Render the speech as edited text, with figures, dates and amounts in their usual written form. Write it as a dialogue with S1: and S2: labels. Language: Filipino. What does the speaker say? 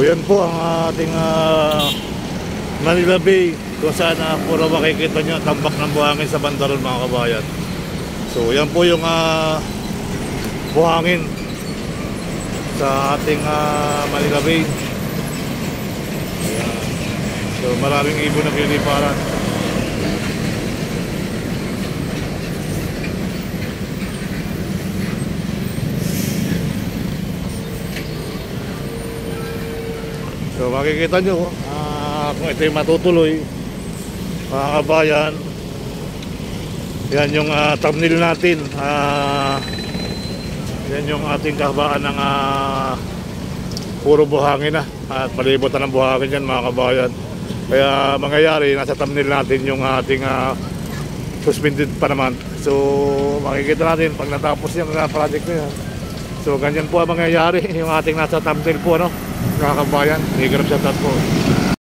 S1: yan po ang ating Manila Bay, kung saan puro makikita nyo tambak ng buhangin sa bandaron mga kabayan. So yan po yung buhangin sa ating Manila Bay. Ayan. So maraming ibon na piniliparan. So makikita nyo kung ito yung matutuloy mga kabayan. Yan yung thumbnail natin. Yan yung ating kahabaan ng puro buhangin na. At palibutan ng buhangin yan mga kabayan. Kaya mangyayari, nasa thumbnail natin yung ating suspended pa naman. So makikita natin pag natapos yung project na yan. So ganyan po ang mangyayari yung ating nasa thumbnail po, ano, mga kabayan. Higirap siya po.